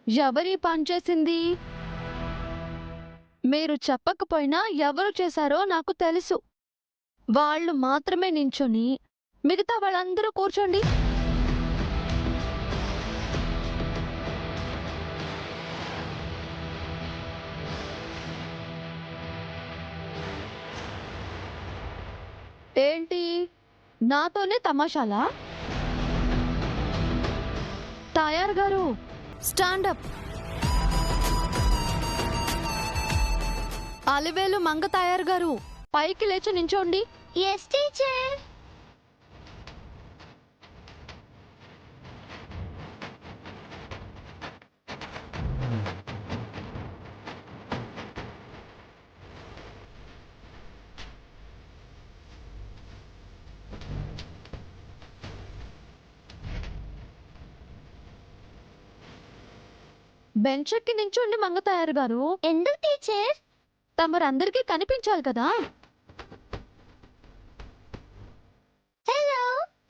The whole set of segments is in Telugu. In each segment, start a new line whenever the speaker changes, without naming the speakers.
ఎవరి పని చేసింది? మీరు చెప్పకపోయినా ఎవరు చేశారో నాకు తెలుసు. వాళ్ళు మాత్రమే నించొని మిగతా వాళ్ళందరూ కూర్చోండి. ఏంటి, నాతోనే తమాషాలా? తయారు గారు, స్టాండప్. అలివేలు మంగ తయారు గారు, పైకి లేచి నించోండి.
Yes teacher.
బెంచ్ ఎక్కి నించోండి మంగ తయారు గారు.
ఎందుకు టీచర్?
తమరందరికీ కనిపించాలి కదా.
Hello,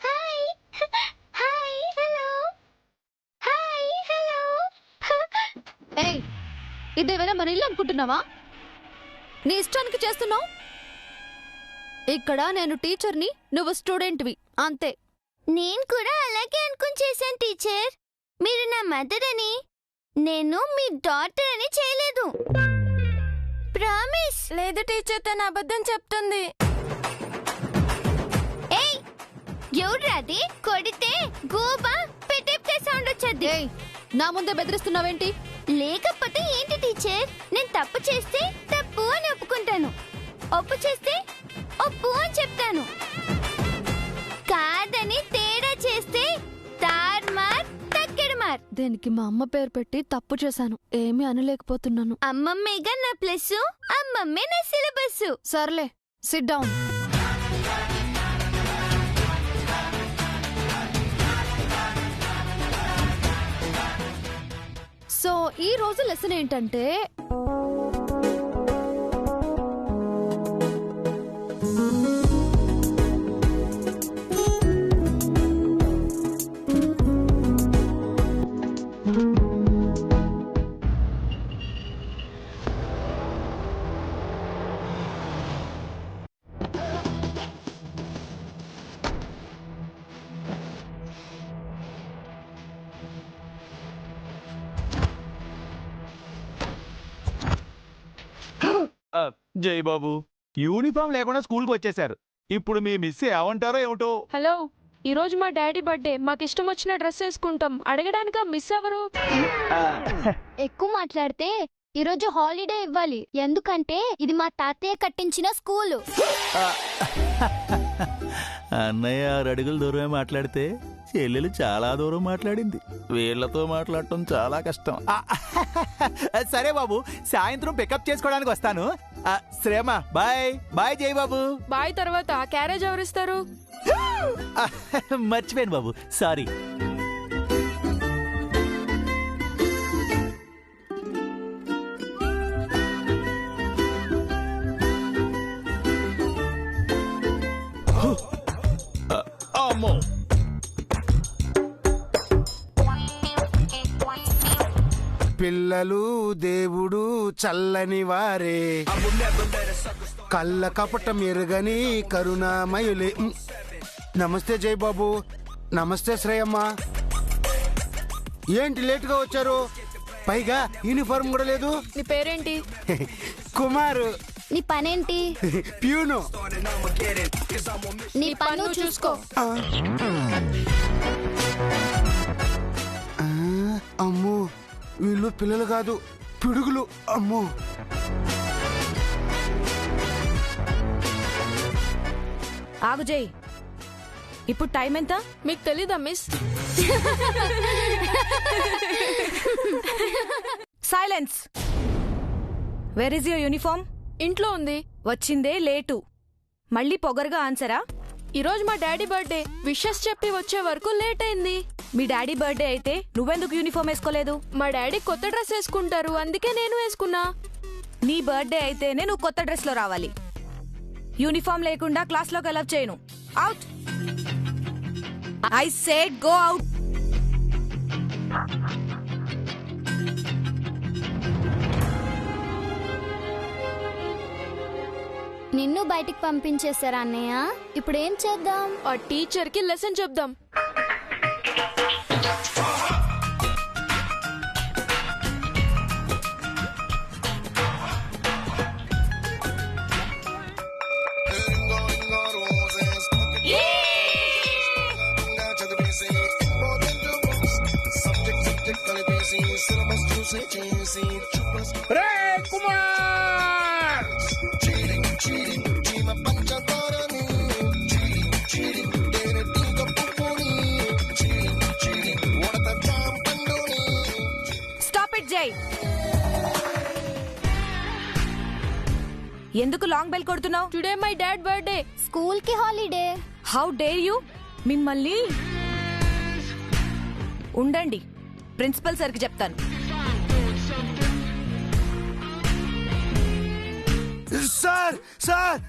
hi. Hi, hello. Hi, hello.
ఏయ్, ఇదేమైనా మన ఇల్లు అనుకుంటున్నావా? నీ ఇష్టానికి చేస్తున్నావు. ఇక్కడ నేను టీచర్ని, నువ్వు స్టూడెంట్వి, అంతే.
నేను కూడా అలాగే అనుకుని చేశాను టీచర్. మీరు నా మదర్ అని, నేను మీ డాటర్ అని చేయలేదు. ప్రామిస్.
లేదు టీచర్, తన అబద్ధం చెప్తుంది.
ఏయ్, ఎవడ్రాది? కొడితే గోబా పెట్టే సౌండ్ వచ్చేది.
ఏయ్, నా ముందే బెదిరిస్తున్నావేంటి?
లేకపోతే ఏంటి టీచర్? నేను తప్పు చేస్తే తప్పు అని ఒప్పుకుంటాను, ఒప్పు చేస్తే ఒప్పు అని చెప్తాను. కాదని తేడా చేస్తే తార్మార్ తక్కెడమార్.
దేనికి మా అమ్మ పేరు పెట్టి తప్పు చేశాను, ఏమీ అనలేకపోతున్నాను.
అమ్మమ్మేగా నా ప్లస్, అమ్మమ్మే నా సిలబస్.
సర్లే, సిట్ డౌన్. సో ఈ రోజు లెసన్ ఏంటంటే,
జై బాబు, యూనిఫామ్ లేకుండా స్కూల్కి వచ్చేసారు. ఇప్పుడు మీ మిస్ ఏమంటారో ఏమిటో.
హలో, ఈ రోజు మా డాడీ బర్త్డే. మాకు ఇష్టం వచ్చిన డ్రెస్ వేసుకుంటాం. అడగడానికి మిస్ ఎవరు?
ఎక్కువ మాట్లాడితే ఈరోజు హాలిడే ఇవ్వాలి, ఎందుకంటే ఇది మా తాతయ్య కట్టించిన స్కూలు.
అన్నయ్య 6 అడుగుల దూరమే మాట్లాడితే చెల్లెలు చాలా దూరం మాట్లాడింది. వీళ్లతో మాట్లాడటం చాలా కష్టం. సరే బాబు, సాయంత్రం పికప్ చేసుకోవడానికి వస్తాను. శ్రేమ బాయ్. బాయ్ జై బాబు.
బాయ్. తర్వాత క్యారేజ్ ఎవరిస్తారు?
మర్చిపోయాను బాబు, సారీ.
అమ్మో,
పిల్లలు దేవుడు చల్లని వారే, కళ్ళ కపటం ఎరుగని కరుణామయులే. నమస్తే జై బాబు. నమస్తే శ్రేయమ్మ. ఏంటి లేటుగా వచ్చారు? పైగా యూనిఫార్మ్ కూడా లేదు.
నీ పేరేంటి?
కుమారు.
నీ పనేంటి?
ప్యూను.
నీ పన్ను చూసుకో.
అమ్మో, వీళ్ళు పిల్లలు కాదు, పిడుగులు. అమ్మో.
ఆగు జై, ఇప్పుడు టైం ఎంత? మీకు తెలీదా miss?
Silence. Where is your uniform?
ఇంట్లో ఉంది.
వచ్చిందే లేటు, మళ్ళీ పొగరుగా ఆన్సరా?
ఈరోజు మా డాడీ బర్త్డే. విషెస్ చెప్పి వచ్చే వరకు లేట్ అయింది.
మీ డాడీ బర్త్డే అయితే నువ్వెందుకు యూనిఫామ్ వేసుకోలేదు?
మా డాడీ కొత్త డ్రెస్ వేసుకుంటారు, అందుకే నేను వేసుకున్నా.
నీ బర్త్డే అయితేనే నువ్వు కొత్త డ్రెస్ లో రావాలి. యూనిఫామ్ లేకుండా క్లాస్ లోకి అలౌ చేయను. Out. I said go out.
నిన్ను బయటికి పంపించేశారా అన్నయ్య? ఇప్పుడు ఏం చేద్దాం?
ఆ టీచర్ కి లెసన్ చెప్దాం.
రే కుమార్!
స్టాప్ ఇట్ జై. ఎందుకు లాంగ్ బెల్ కొడుతున్నావు?
Today my dad birthday.
School కి హాలిడే.
How dare you! మిమ్మల్ని ఉండండి, ప్రిన్సిపల్ సార్కి చెప్తాను.
సార్ సార్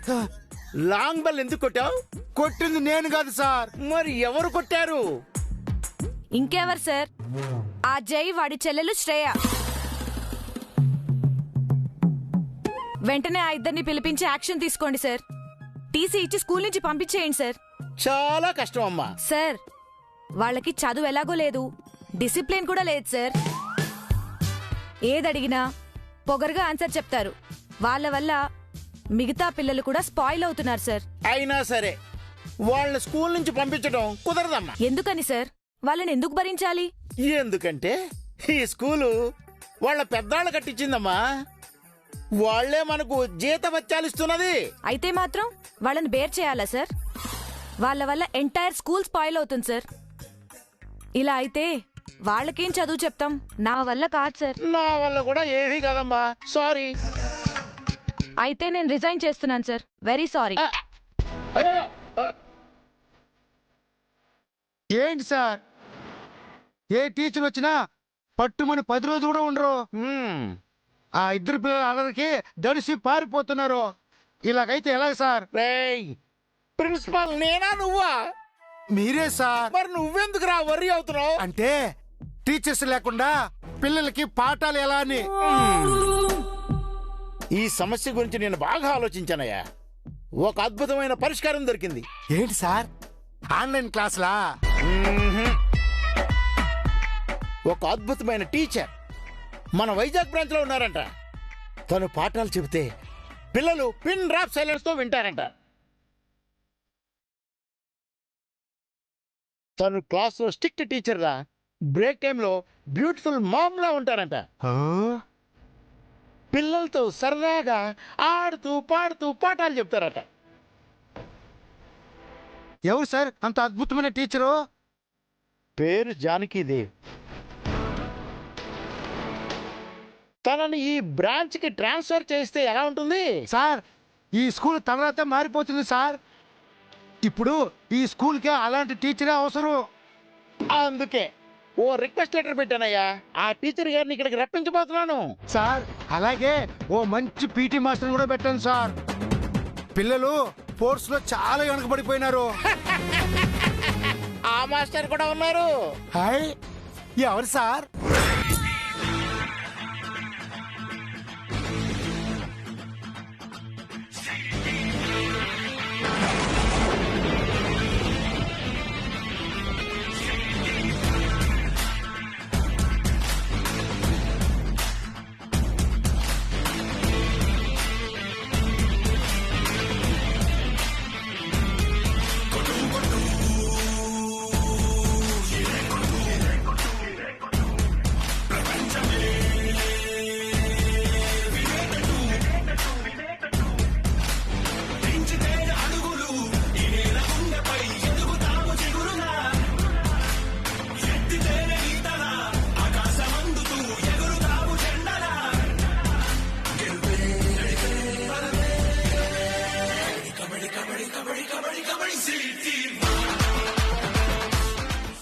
లాంగ్ బెల్ ఎందుకు కొట్టావు?
కొట్టింది నేను కాదు సార్.
మరి ఎవరు కొట్టారు?
ఇంకెవరు సార్? ఆ జై వాడి చెల్లెలు శ్రేయ. వెంటనే ఆ ఇద్దరిని పిలిపించి యాక్షన్ తీసుకోండి సార్. టీసీ ఇచ్చి స్కూల్ నుంచి పంపించేయండి సార్.
చాలా కష్టం అమ్మా.
సార్, వాళ్ళకి చదువు ఎలాగో లేదు, డిసిప్లిన్ కూడా లేదు సార్. ఏదడిగినా పొగరుగా ఆన్సర్ చెప్తారు. వాళ్ళ వల్ల మిగతా పిల్లలు కూడా స్పాయిల్ అవుతున్నారు సార్.
అయినా సరే వాళ్ళని స్కూల్ నుంచి పంపించడం కుదరదమ్మా.
ఎందుకని సార్? వాళ్ళని ఎందుకు భరించాలి?
ఎందుకంటే ఈ స్కూలు వాళ్ళ పెద్దాళ్ళ కట్టించిందమ్మా. వాళ్లే మనకు జీతవత్యాలిస్తున్నది.
అయితే మాత్రం వాళ్ళని బేర్ చేయాలా సార్? వాళ్ళ వల్ల ఎంటైర్ స్కూల్ స్పాయిల్ అవుతుంది సార్. ఇలా అయితే వాళ్ళకేం చదువు చెప్తాం? నా వల్ల కాదు సార్.
నా వల్ల కూడా ఏది కాదమ్మా, సారీ.
అయితే నేను రిజైన్ చేస్తున్నాను సార్. Very sorry.
ఏంటి సార్, ఏ టీచర్ వచ్చినా పట్టుమని 10 రోజులు కూడా ఉండరు. ఆ ఇద్దరు పిల్లల అల్లరికి దడిసి పారిపోతున్నారు. ఇలాగైతే ఎలాగ సార్?
రేయ్, ప్రిన్సిపాల్ నేనా నువ్వా?
మీరే సార్.
మరి నువ్వెందుకు రా వర్రీ అవుతున్నావు?
అంటే టీచర్స్ లేకుండా పిల్లలకి పాఠాలు ఎలా అని.
ఈ సమస్య గురించి నేను బాగా ఆలోచించానయ్యా. ఒక అద్భుతమైన పరిష్కారం దొరికింది.
ఏంటి సార్, ఆన్లైన్ క్లాసులా?
ఒక అద్భుతమైన టీచర్ మన వైజాగ్ బ్రాంచ్ లో ఉన్నారంట. తను పాఠాలు చెబితే పిల్లలు పిన్ డ్రాప్ సైలెన్స్ తో వింటారంట. తను క్లాస్ లో స్ట్రిక్ట్ టీచర్ రా. బ్రేక్ టైంలో బ్యూటిఫుల్ మామ్ లా ఉంటారంట. పిల్లలతో సరదాగా ఆడుతూ పాడుతూ పాఠాలు చెప్తారట.
ఎవరు సార్ అంత అద్భుతమైన టీచరు?
పేరు జానకీదేవ్. తనని ఈ బ్రాంచ్ కి ట్రాన్స్ఫర్ చేస్తే ఎలా ఉంటుంది?
సార్, ఈ స్కూల్ తర్వాత మారిపోతుంది సార్. ఇప్పుడు ఈ స్కూల్కే అలాంటి టీచరే అవసరం.
అందుకే ఓ రిక్వెస్ట్ లెటర్ పెట్టానయ్యా. ఆ టీచర్ గారిని ఇక్కడికి రప్పించబోతున్నాను.
సార్, అలాగే ఓ మంచి పీటీ మాస్టర్ కూడా పెట్టండి సార్. పిల్లలు స్పోర్ట్స్ లో చాలా వెనకబడిపోయినారు.
ఆ మాస్టర్ కూడా ఉన్నారు.
హాయ్, ఎవరు సార్?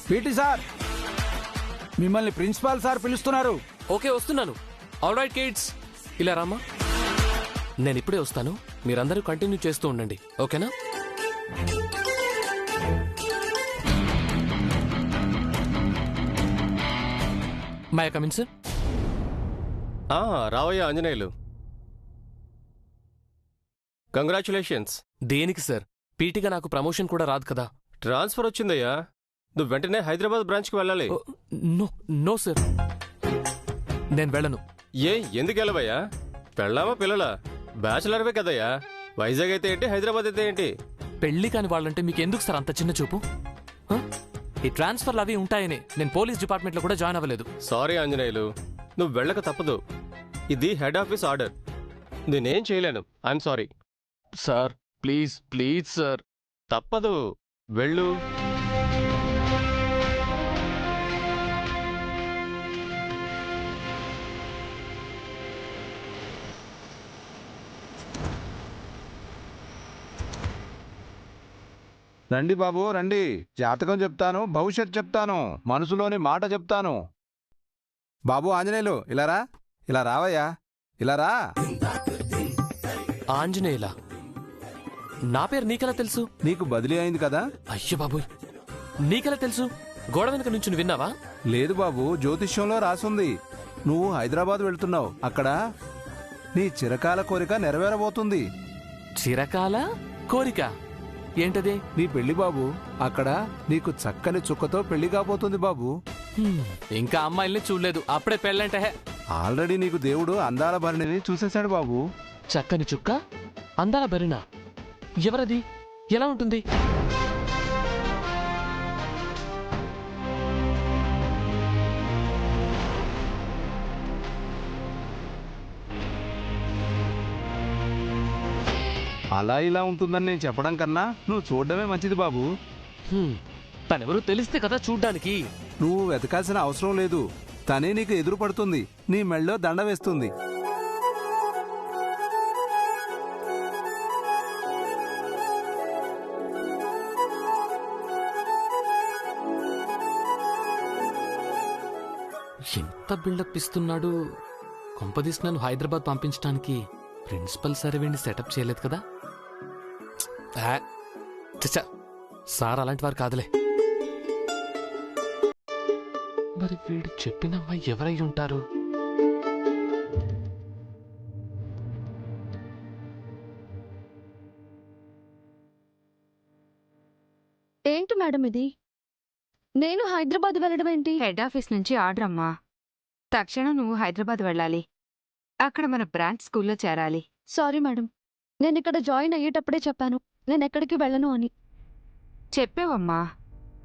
పీటీ సార్, మిమ్మల్ని ప్రిన్సిపాల్ సార్ పిలుస్తున్నారు.
ఓకే, వస్తున్నాను. ఆల్ రైట్ కిడ్స్, ఇలా రామ్మా. నేను ఇప్పుడే వస్తాను. మీరందరూ కంటిన్యూ చేస్తూ ఉండండి, ఓకేనా? May come in sir.
రావయ్య ఆంజనేయులు. కంగ్రాచులేషన్స్.
దేనికి సార్? పీటీగా నాకు ప్రమోషన్ కూడా రాదు కదా.
ట్రాన్స్ఫర్ వచ్చిందయ్యా. నువ్వు వెంటనే హైదరాబాద్ బ్రాంచ్కి వెళ్ళాలి.
నో నో సార్, నేను వెళ్ళను.
ఎందుకు వెళ్ళవయ్యా? పెళ్ళామా పిల్లలా? బ్యాచులర్వే కదయ్యా. వైజాగ్ అయితే ఏంటి, హైదరాబాద్ అయితే ఏంటి?
పెళ్లి కాని వాళ్ళంటే మీకు ఎందుకు సార్ అంత చిన్న చూపు? ఈ ట్రాన్స్ఫర్లు అవి ఉంటాయని నేను పోలీస్ డిపార్ట్మెంట్లో కూడా జాయిన్ అవ్వలేదు.
సారీ ఆంజనేయులు, నువ్వు వెళ్ళక తప్పదు. ఇది హెడ్ ఆఫీస్ ఆర్డర్, నేనేం చేయలేను. I'm sorry.
Sir please please sir.
తప్పదు, వెళ్ళు.
రండి బాబు రండి, జాతకం చెప్తాను, భవిష్యత్ చెప్తాను, మనసులోని మాట చెప్తాను.
బాబు ఆంజనేయులు, ఇలా రా. ఇలా రావయ్యా, ఇలా రా.
ఆంజనేయులా? నా పేరు నీకెలా తెలుసు?
నీకు బదిలీ అయింది కదా.
అయ్యో బాబోయ్, నీకెలా తెలుసు? గోడ వెనుక నుంచి నువ్వు విన్నావా?
లేదు బాబు, జ్యోతిష్యంలో రాసుంది. నువ్వు హైదరాబాద్ వెళ్తున్నావు. అక్కడ నీ చిరకాల కోరిక నెరవేరబోతుంది.
చిరకాల కోరిక ఏంటది?
నీ పెళ్లి బాబు. అక్కడ నీకు చక్కని చుక్కతో పెళ్లి కాబోతుంది బాబు.
ఇంకా అమ్మాయిల్ని చూడలేదు, అప్పుడే పెళ్ళంటే?
ఆల్రెడీ నీకు దేవుడు అందాల భరణిని చూసేశాడు బాబు.
చక్కని చుక్క, అందాల భరిణ? ఎవరది? ఎలా ఉంటుంది?
అలా ఇలా ఉంటుందని నేను చెప్పడం కన్నా నువ్వు చూడడమే మంచిది బాబు.
తనెవరూ తెలిస్తే కదా చూడ్డానికి.
నువ్వు వెతకాల్సిన అవసరం లేదు. తనే నీకు ఎదురు పడుతుంది, నీ మెళ్ళో దండ వేస్తుంది.
ఎంత బిల్డప్ ఇస్తున్నాడు. కొంపదీసి నన్ను హైదరాబాద్ పంపించడానికి ప్రిన్సిపల్ సార్ వీడిని సెటప్ చేయలేదు కదా. చచ్చా, సార్ అలాంటి వారు కాదులే. మరి వీడు చెప్పిన అమ్మాయి ఎవరై ఉంటారు?
ఏంటి మేడం ఇది? నేను హైదరాబాద్ వెళ్ళడం ఏంటి?
హెడ్ ఆఫీస్ నుంచి ఆర్డర్ అమ్మా. తక్షణం నువ్వు హైదరాబాద్ వెళ్ళాలి. అక్కడ మన బ్రాంచ్ స్కూల్లో చేరాలి.
సారీ మేడం, నేను ఇక్కడ జాయిన్ అయ్యేటప్పుడే చెప్పాను నేను ఎక్కడికి వెళ్ళను అని.
చెప్పేవమ్మా,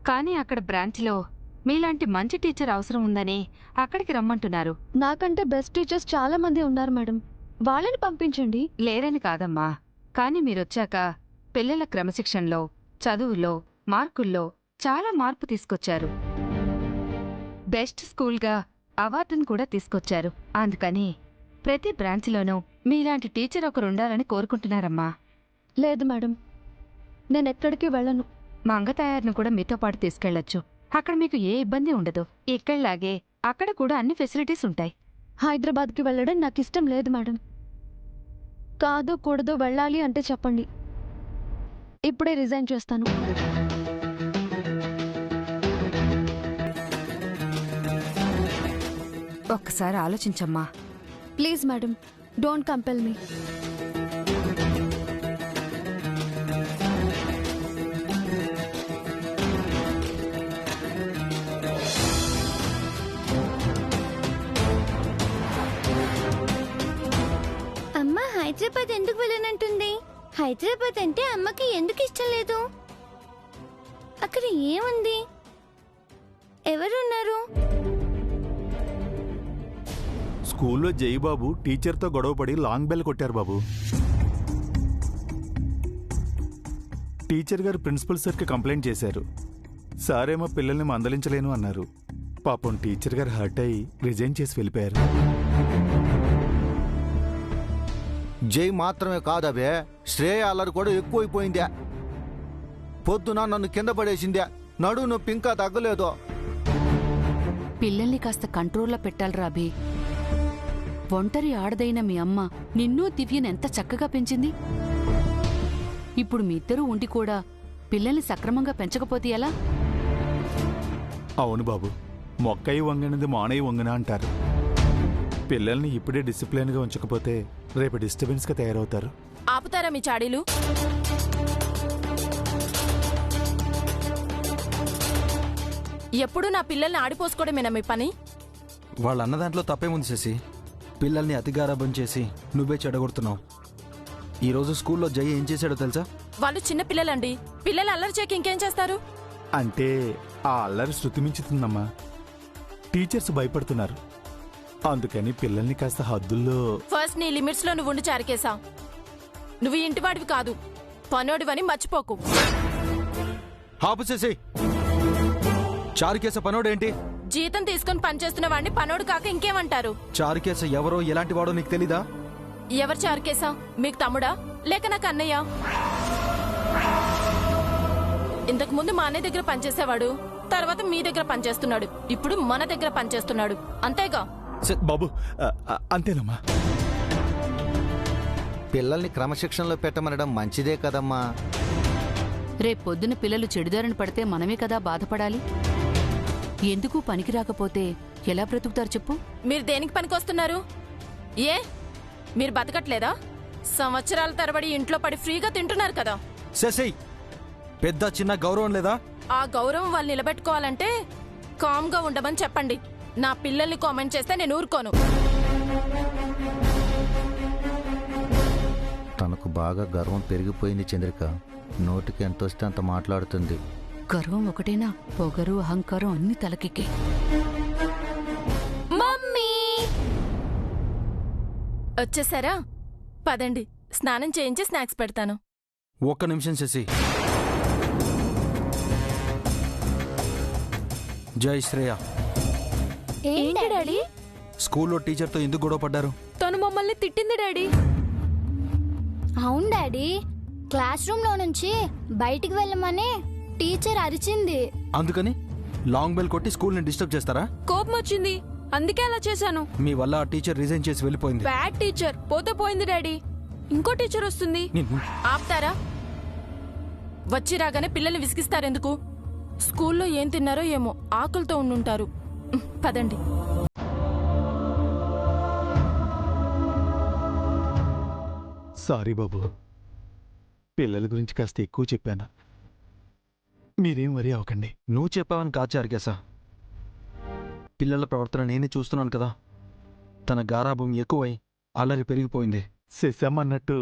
కానీ అక్కడ బ్రాంచ్లో మీలాంటి మంచి టీచర్ అవసరం ఉందని అక్కడికి రమ్మంటున్నారు.
నాకంటే బెస్ట్ టీచర్స్ చాలా మంది ఉన్నారు మేడం, వాళ్ళని పంపించండి.
లేరని కాదమ్మా, కానీ మీరొచ్చాక పిల్లల క్రమశిక్షణలో, చదువులో, మార్కుల్లో చాలా మార్పు తీసుకొచ్చారు. బెస్ట్ స్కూల్గా అవార్డును కూడా తీసుకొచ్చారు. అందుకని ప్రతి బ్రాంచ్లోనూ మీలాంటి టీచర్ ఒకరు ఉండాలని కోరుకుంటున్నారమ్మా.
లేదు మేడం, నేను ఎక్కడికి వెళ్ళను.
మంగతాయారును కూడా మీతో పాటు తీసుకెళ్లొచ్చు. అక్కడ మీకు ఏ ఇబ్బంది ఉండదు. ఇక్కడలాగే అక్కడ కూడా అన్ని ఫెసిలిటీస్ ఉంటాయి.
హైదరాబాద్కి వెళ్ళడం నాకు ఇష్టం లేదు మేడం. కాదు కూడదు వెళ్ళాలి అంటే చెప్పండి, ఇప్పుడే రిజైన్ చేస్తాను.
ఒక్కసారి ఆలోచించమ్మా.
ప్లీజ్ మేడం, డోంట్ కంపెల్ మీ.
అమ్మ హైదరాబాద్ ఎందుకు వెళ్ళనంటుంది? హైదరాబాద్ అంటే అమ్మకి ఎందుకు ఇష్టం లేదు? అక్కడ ఏముంది? ఎవరున్నారు?
స్కూల్లో జయబాబు టీచర్తో గొడవపడి లాంగ్ బెల్ కొట్టారు బాబు. టీచర్ గారు ప్రిన్సిపల్ సార్కి కంప్లైంట్ చేశారు. సారేమో పిల్లల్ని మందలించలేను అన్నారు. పాపం టీచర్ గారు హర్ట్ అయ్యి రిజైన్ చేసి వెళ్ళిపోయారు.
జై మాత్రమే కాదవే, శ్రేయ అల్లరి కూడా ఎక్కువైపోయిందా. పొద్దున నన్ను కింద పడేసిందా, నడు నొప్పి ఇంకా తగ్గలేదో.
పిల్లల్ని కాస్త కంట్రోల్లో పెట్టాలి రాబీ. ఒంటరి ఆడదైన మీ అమ్మ నిన్నూ దివ్యనెంత చక్కగా పెంచింది. ఇప్పుడు మీ ఇద్దరూ ఉండి కూడా పిల్లల్ని సక్రమంగా పెంచకపోతే ఎలా?
అవును బాబు, మొక్కయి వంగనిది మానయి వంగన అంటారు. పిల్లల్ని ఇప్పుడే డిసిప్లిన్గా ఉంచకపోతే రేపు డిస్టర్బెన్స్గా తయారవుతారు.
ఆపుతారా మీ చాడీలు? ఎప్పుడు నా పిల్లల్ని ఆడిపోసుకోవడమేనా మీ పని?
వాళ్ళ అన్న దాంట్లో తప్పేముంది శశి? పిల్లల్ని అతిగారాబం చేసి నువ్వే చెడగొడుతున్నావు. ఈరోజు స్కూల్లో జై ఏం చేశాడో తెలుసా?
వాళ్ళు చిన్న పిల్లలండి. పిల్లలు అల్లరి చేయక ఇంకేం చేస్తారు?
అంటే ఆ అల్లరి శృతి మించుతుందమ్మా. టీచర్స్ భయపడుతున్నారు. అందుకని పిల్లల్ని కాస్త హద్దుల్లో.
ఫస్ట్ నీ లిమిట్స్ లో నువ్వు ఉండి చారికేసా. నువ్వు ఇంటివాడివి కాదు, పనోడివని మర్చిపోకు.
ఆపు శశి. చారుకేస పనోడేంటి?
జీతం తీసుకుని పనిచేస్తున్న వాడిని పనోడు కాక ఇంకేమంటారు?
చారుకేస ఎవరో ఎలాంటి వాడో నీకు తెలీదా?
ఎవరు చారుకేసా? మీకు తమ్ముడా లేక నాకు అన్నయ్య? ఇంతకు ముందు మా అన్నయ్య దగ్గర పనిచేసేవాడు, తర్వాత మీ దగ్గర పనిచేస్తున్నాడు, ఇప్పుడు మన దగ్గర పనిచేస్తున్నాడు. అంతేగా
బాబు? అంతేనమ్మా.
పిల్లల్ని క్రమశిక్షణలో పెట్టమనడం మంచిదే కదమ్మా.
రేపొద్దున పిల్లలు చెడుదారిన పడితే మనమే కదా బాధపడాలి. ఎందుకు పనికి రాకపోతే ఎలా బ్రతుకుతారు చెప్పు?
మీరు దేనికి పనికొస్తున్నారు? ఏ మీరు బతకట్లేదా? సంవత్సరాల తరబడి ఇంట్లో పడి ఫ్రీగా తింటున్నారు కదా.
శశి, పెద్ద చిన్న గౌరవం లేదా?
ఆ గౌరవం వాళ్ళు నిలబెట్టుకోవాలంటే కామ్గా ఉండమని చెప్పండి. నా పిల్లల్ని కామెంట్ చేస్తే నేను ఊరుకోను.
తనకు బాగా గర్వం పెరిగిపోయింది చంద్రిక. నోటికి ఎంత వస్తే అంత మాట్లాడుతుంది.
గర్వం ఒకటేనా, పొగరు అహంకారం అన్ని తలకెక్కే.
మమ్మీ వచ్చేసారా? పదండి, స్నానం చేయించి స్నాక్స్ పెడతాను.
ఒక్క నిమిషం శశి. జై శ్రేయ.
ఏంటి డాడీ?
స్కూల్లో టీచర్తో ఎందుకు గొడవ పడ్డారు?
తను మమ్మల్ని తిట్టింది డాడీ.
అవును డాడీ, క్లాస్ రూమ్ లో నుంచి బయటికి వెళ్ళమని టీచర్ అరిచింది.
అందుకని లాంగ్ బెల్ కొట్టి స్కూల్ని డిస్టర్బ్ చేస్తారా?
కోపం వచ్చింది, అందుకే అలా చేశాను.
మీ వల్ల ఆ టీచర్ రిజైన్ చేసి వెళ్ళిపోయింది.
బ్యాడ్ టీచర్ పోతే పోయింది డాడీ, ఇంకో టీచర్ వస్తుంది.
ఆపుతారా? వచ్చి రాగానే పిల్లల్ని విసిగిస్తారెందుకు? స్కూల్లో ఏం తిన్నారో ఏమో, ఆకలితో ఉండుంటారు. పదండి.
సారీ బాబు, పిల్లల గురించి కాస్త ఎక్కువ చెప్పాను. మీరేం వరీ అవ్వకండి.
నువ్వు చెప్పావని కాదు చారుకేసా. పిల్లల ప్రవర్తన నేనే చూస్తున్నాను కదా. తన గారాభం ఎక్కువై అల్లరి పెరిగిపోయింది.
శశమ్మ అన్నట్టు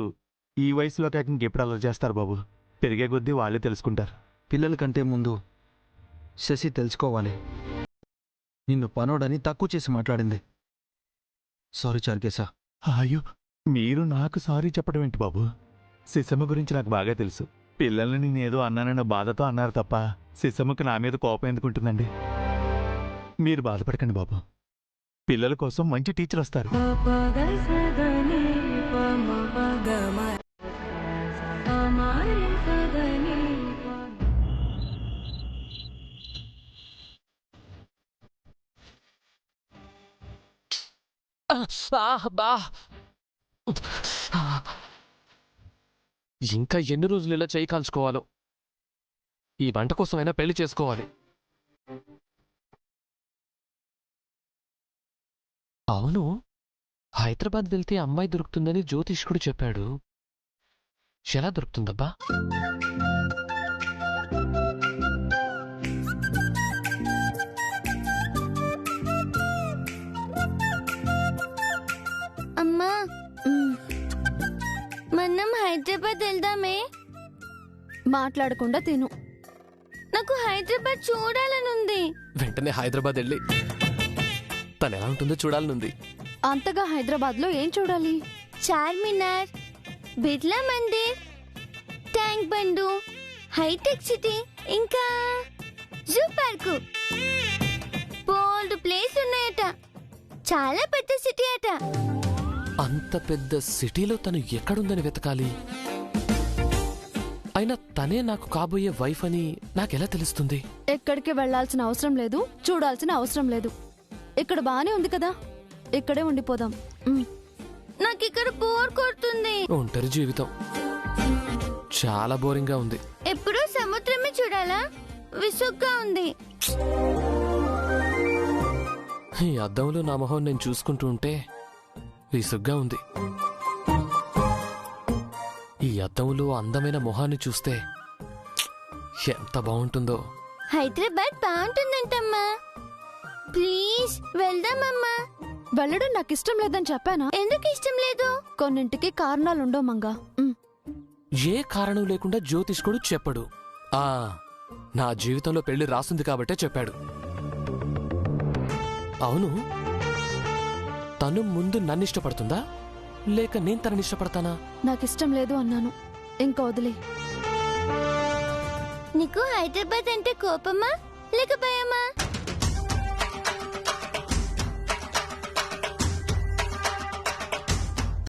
ఈ వయసులో కాక ఇంకెప్పుడు అల్లరి చేస్తారు బాబు. పెరిగే కొద్దీ వాళ్ళే తెలుసుకుంటారు.
పిల్లల కంటే ముందు శశి తెలుసుకోవాలి. నిన్ను పనోడని తక్కువ చేసి మాట్లాడింది. సారీ చారుకేసా.
అయ్యో, మీరు నాకు సారీ చెప్పడం ఏంటి బాబు? శశమ్మ గురించి నాకు బాగా తెలుసు. పిల్లల్ని నేనేదో అన్నానన్న బాధతో అన్నారు తప్ప శశమ్మకి నా మీద కోపం ఎందుకుంటుందండి? మీరు బాధపడకండి బాబు, పిల్లల కోసం మంచి టీచర్ వస్తారు.
ఇంకా ఎన్ని రోజులు ఇలా చేయి కాల్చుకోవాలో. ఈ వంట కోసమైనా పెళ్లి చేసుకోవాలి. అవును, హైదరాబాద్ వెళ్తే అమ్మాయి దొరుకుతుందని జ్యోతిష్కుడు చెప్పాడు. ఎలా దొరుకుతుందబ్బా?
అమ్మా, మనం హైదరాబాద్ వెళ్దామే.
మాట్లాడకుండా తిను.
నాకు హైదరాబాద్ చూడాలనుంది.
వెంటనే హైదరాబాద్ వెళ్ళి తను ఎలా ఉంటుందో చూడాలనుంది.
అంతగా హైదరాబాద్లో ఏం చూడాలి?
చార్మినార్, బిర్లా మందిర్, ట్యాంక్ బండు, హైటెక్ సిటీ, ఇంకా జూ పార్కు. బోల్డ్ ప్లేస్ ఉన్నాయట. చాలా పెద్ద సిటీ అట.
అంత పెద్ద సిటీలో తను ఎక్కడుందని వెతకాలి? అయినా తనే నాకు కాబోయే వైఫ్ అని నాకెలా తెలుస్తుంది?
ఎక్కడికి వెళ్లాల్సిన అవసరం లేదు, చూడాల్సిన అవసరం లేదు. ఇక్కడ బానే ఉంది కదా, ఇక్కడే ఉండిపోదాం.
నాకు ఇక్కడ బోర్ కొడుతుంది.
ఒంటరి జీవితం చాలా బోరింగ్ గా ఉంది.
ఎప్పుడూ సముద్రమే చూడాలా? విసుగ్గా ఉంది.
ఈ అద్దంలో నా మొహం నేను చూసుకుంటూ ఉంటే విసుగ్గా ఉంది. ఈ అద్దంలో అందమైన మొహాన్ని చూస్తే ఎంత బాగుంటుందో.
హైదరాబాద్ బాగుంటుందంటమ్మా. ప్లీజ్ వెళ్దామమ్మా.
వెళ్ళడం నాకు ఇష్టం లేదని చెప్పానా?
ఎందుకు ఇష్టం లేదు?
కొన్నింటికి కారణాలుండవు మంగా.
ఏ కారణం లేకుండా జ్యోతిష్కుడు చెప్పడు. నా జీవితంలో పెళ్లి రాసుంది కాబట్టే చెప్పాడు. అవును, తను ముందు నన్ను ఇష్టపడుతుందా లేక నేను తనని ఇష్టపడతానా?
నాకిష్టం లేదు అన్నాను, ఇంకా వదిలే.
నీకు హైదరాబాద్ అంటే కోపమా లేక భయమా?